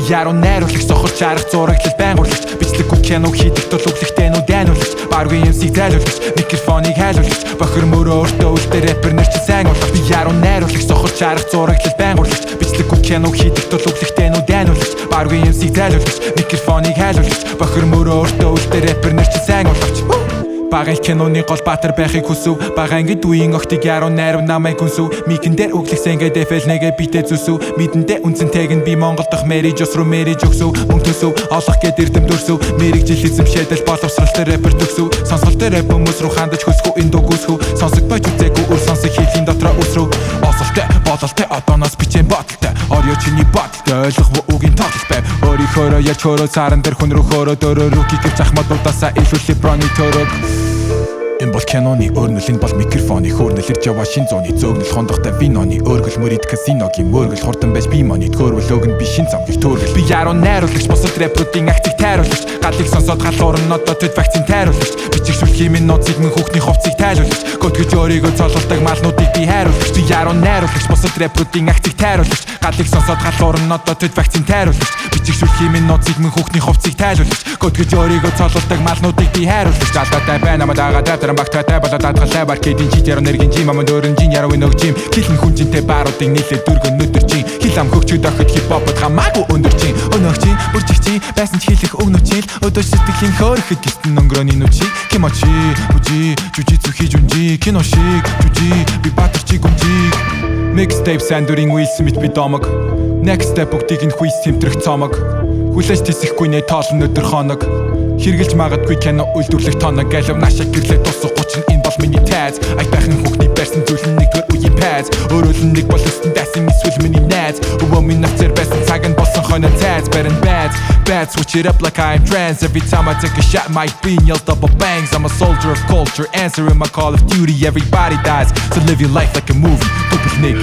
яруу найруулагч сохор чарах зураглал байнгуурлагч бичлэггүй кино хийдэг тул өглөхтэй нүд айнуулагч баргүй юмсыг зайлуулагч микрофоныг хайлуулагч бохир мөрөө өөртөө үлдээ рэпер нар чи сайн урлах би яруу найруулагч сохор чарах зураглал байнгуурлагч бичлэггүй кино хийдэг тул өглөхтэй нүд айнуулагч баргүй юмсыг зайлуулагч микрофоныг хайлуулагч бохир мөрөө өөртөө үлдээ рэпер нар чи сайн урлахч Багаан киноны гол баатар байхыг хүсв Багаан ангид үеийн охтыг яруу найрав намайг хүнсв Микэн дээр өглөхсэнгээ дэфэл нэгэ битээ зүсв Мэдэндээ үнцэнтэйг нь би Монгол дахь мэриж ус руу мэриж өгсөв Мөнгө төсөв олох гэд эрдэм дөрсөв Мэрийг жил эзэмшэдэл боловсралтай рэпер төгсөв Сонсголтой рэп хүмүүс руу хандаж хөсгөө энэ дуу гүсгүү Сонсогдож үзээгүй үр сонсог хийлийн дотроо үсрүү Осолтой бололтой одооноос бичэн бодолтой Орё чиний бодолтой ойлгох үгийн тоглол байв Өөрийнхөөрөө яж хөрөө цааран дээр хүн рүү хөрөө дөрөө рүү гихэрч ахмадуудаасаа илүү либроны төрөг Энэ бол киноны өрнөл, энэ бол микрофоны хөөрнөл ирж яваа шин зууны зөөгнөл хондохтой виноны өргөл мөрид казиногийн мөргөл хурдан байж би монит хөөрвөл өгн би шин замгийг төргөл би яруу найруулагч бусад рэпруудын актыг тайруулагч галыг сонсоод галуурн одоо төд вакцин тайруулагч бичигшүүл химийн нууцыг мөн хүүхний хувцыг тайлуулагч код гэж өөрийгөө цололдог малнуудыг би хайруулагч би яруу найруулагч бусад рэпруудын актыг тайруулагч галыг сонсоод галуурн одоо төд вакцин тайруулагч бичигшүүл химийн нууцыг мөн хүүхний хувцыг тайлуулагч код гэж өөрийгөө цололдог малнуудыг би хайруулагч алдаатай байна мадаагаад Багтаатай болоод адгалай бар кэдийн чи яруу нэргийн жим аманд өөрөн жин яруу нөгжим хилэн хүнжинтэй бааруудыг нийлээ дөргөн нүдэрчин хил ам хөгчөд охид хипхопод хамаагүй өндөрчин өнөгчин бүржигчин байсан ч хэлэх өгнөчил өдөр сэтгэлийн хөөрөхөд гистэн өнгөрөөний нүчиг кимочи бүжи жужицу хижүнжи кино шиг жужи би батарчиг гүнжиг mixtape сандурин Will Smith би домог next step бүгдийг нь хүйс тэмтрэх цомог хүлээж тисэхгүй нэ тоолн өдөр хоног Хэргэлж магадгүй кино үйлдвэрлэх тоног галив нашиг гэрлээ тусах 30 энэ бол миний тайз Ай байхын хүүхний барьсан зүйл нь нэгдүгээр үеийн пайз Өөрөө л нэг бол өстөн дайсан эсвэл миний найз Өвөө минь навцэр байсан цаг нь болсон хойно цайз Bad and bad, switch it up like I'm trans Every time I take a shot might be yell double bangs I'm a soldier of culture, answering my call of duty Everybody dies, so live your life like a movie Тупик нэг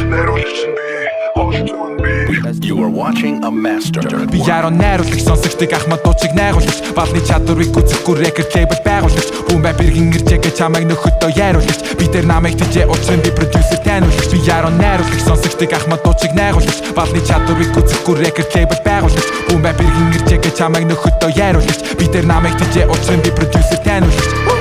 You are watching a master. Би яруу найруулагч сонсогчдыг ахмад дуучиг найруулагч Балны чадварыг гүцэхгүй рекорд лейбл байгуулагч Хүн бай бэргэн иржээгээ чамайг нөхөдөө яруулагч Би тэр намайг тэжээ учрын би продюсер тайнуулагч Би яруу найруулагч сонсогчдыг ахмад дуучиг найруулагч Балны чадварыг гүцэхгүй рекорд лейбл байгуулагч Хүн бай бэргэн иржээгээ чамайг нөхөдөө яруулагч Би тэр намайг тэжээ учрын би продюсер тайнуулагч